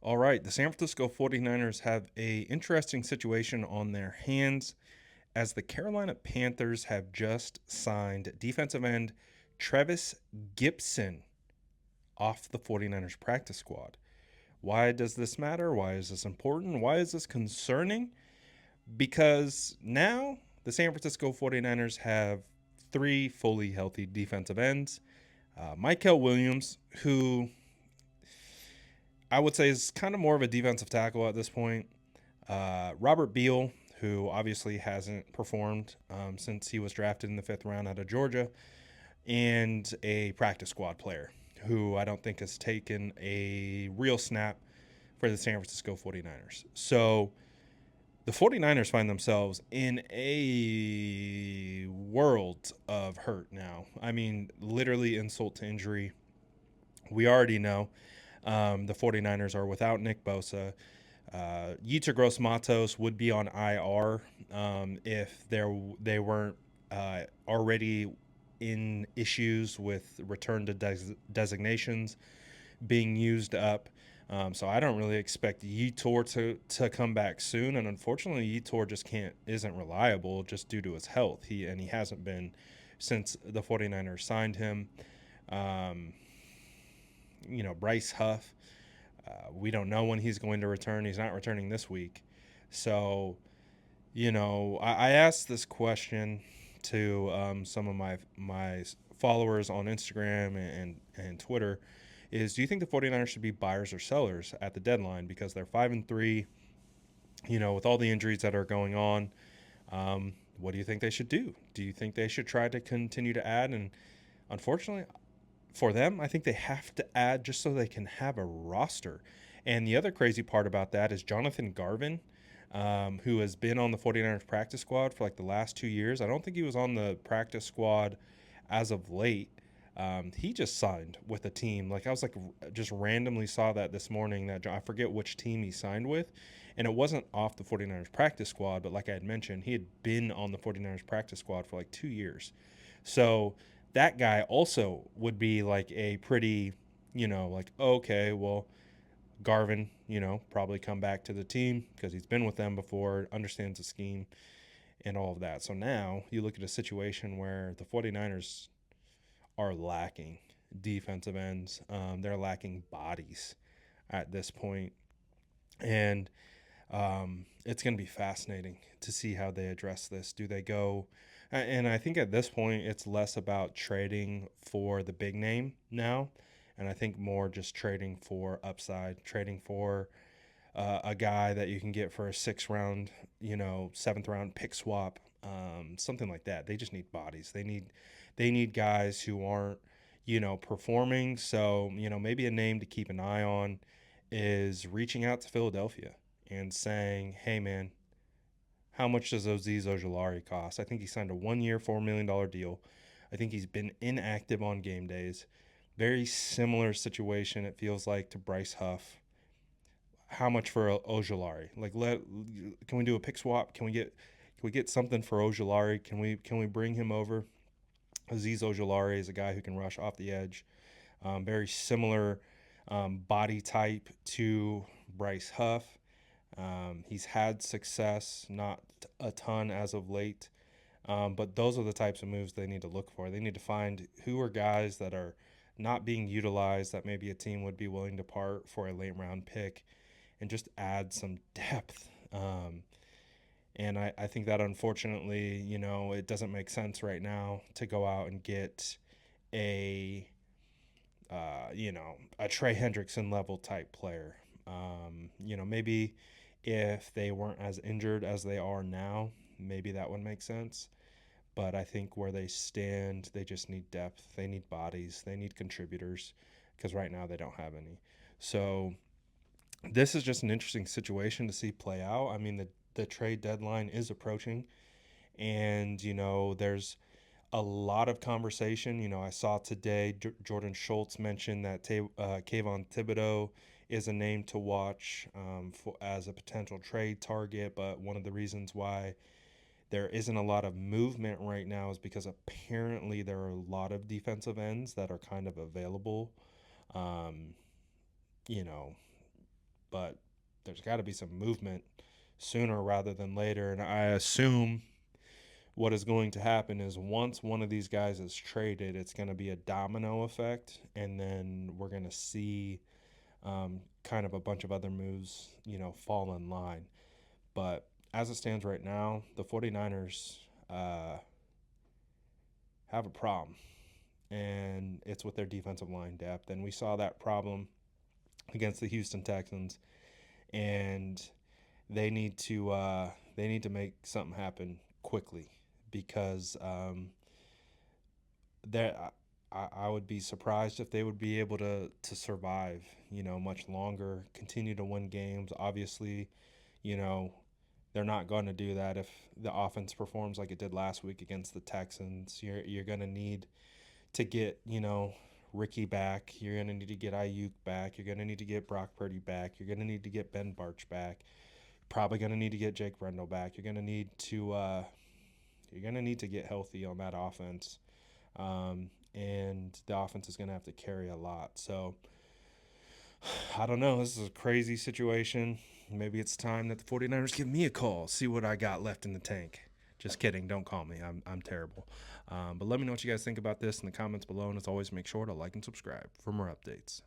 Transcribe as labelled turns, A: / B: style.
A: All right, the San Francisco 49ers have a interesting situation on their hands as the Carolina Panthers have just signed defensive end Trevis Gipson off the 49ers practice squad. Why does this matter? Why is this important? Why is this concerning? Because now the San Francisco 49ers have three fully healthy defensive ends. Michael Williams, who I would say is kind of more of a defensive tackle at this point. Robert Beal, who obviously hasn't performed since he was drafted in the fifth round out of Georgia, and a practice squad player who I don't think has taken a real snap for the San Francisco 49ers. So the 49ers find themselves in a world of hurt now. I mean, literally insult to injury. We already know the 49ers are without Nick Bosa. Yetur Gross Matos would be on IR if they weren't already in issues with return to designations being used up. So I don't really expect Yetur to come back soon, and unfortunately, Yetur just isn't reliable just due to his health. He hasn't been since the 49ers signed him. Um, Bryce Huff. We don't know when he's going to return. He's not returning this week. So, I asked this question to some of my followers on Instagram and Twitter is, do you think the 49ers should be buyers or sellers at the deadline? Because they're 5-3, with all the injuries that are going on. What do you think they should do? Do you think they should try to continue to add? And unfortunately, for them, I think they have to add just so they can have a roster. And the other crazy part about that is Jonathan Garvin, who has been on the 49ers practice squad for like the last 2 years. I don't think he was on the practice squad as of late. He just signed with a team. Like I was like, just randomly saw that this morning that I forget which team he signed with. And it wasn't off the 49ers practice squad, but like I had mentioned, he had been on the 49ers practice squad for like 2 years. So that guy also would be like a pretty, like, okay, well, Garvin, probably come back to the team because he's been with them before, understands the scheme and all of that. So now you look at a situation where the 49ers are lacking defensive ends. They're lacking bodies at this point. And it's going to be fascinating to see how they address this. Do they go? And I think at this point, it's less about trading for the big name now. And I think more just trading for upside, trading for a guy that you can get for a sixth round, seventh round pick swap, something like that. They just need bodies. They need guys who aren't, performing. So, maybe a name to keep an eye on is reaching out to Philadelphia and saying, hey, man, how much does Azeez Ojulari cost? I think he signed a 1 year, $4 million deal. I think he's been inactive on game days. Very similar situation, it feels like, to Bryce Huff. How much for Ojulari? Like, can we do a pick swap? Can we get something for Ojulari? Can we bring him over? Azeez Ojulari is a guy who can rush off the edge. Very similar body type to Bryce Huff. He's had success, not a ton as of late, but those are the types of moves they need to look for. They need to find who are guys that are not being utilized that maybe a team would be willing to part for a late round pick and just add some depth. And I think that unfortunately, it doesn't make sense right now to go out and get a, a Trey Hendrickson level type player. Maybe if they weren't as injured as they are now, maybe that would make sense. But I think where they stand, they just need depth. They need bodies. They need contributors because right now they don't have any. So this is just an interesting situation to see play out. I mean, the trade deadline is approaching, and there's a lot of conversation. I saw today Jordan Schultz mentioned that Kayvon Thibodeau is a name to watch as a potential trade target. But one of the reasons why there isn't a lot of movement right now is because apparently there are a lot of defensive ends that are kind of available. Um, you know, but there's got to be some movement sooner rather than later. And I assume what is going to happen is once one of these guys is traded, it's going to be a domino effect, and then we're going to see kind of a bunch of other moves, fall in line. But as it stands right now, the 49ers have a problem, and it's with their defensive line depth. And we saw that problem against the Houston Texans, and they need to make something happen quickly because I would be surprised if they would be able to survive, much longer, continue to win games. Obviously, you know, they're not going to do that if the offense performs like it did last week against the Texans. You're going to need to get, Ricky back. You're going to need to get Ayuk back. You're going to need to get Brock Purdy back. You're going to need to get Ben Barch back. Probably going to need to get Jake Brendel back. You're going to need to get healthy on that offense. And the offense is going to have to carry a lot. So I don't know. This is a crazy situation. Maybe it's time that the 49ers give me a call, see what I got left in the tank. Just kidding. Don't call me. I'm terrible. But let me know what you guys think about this in the comments below. And as always, make sure to like and subscribe for more updates.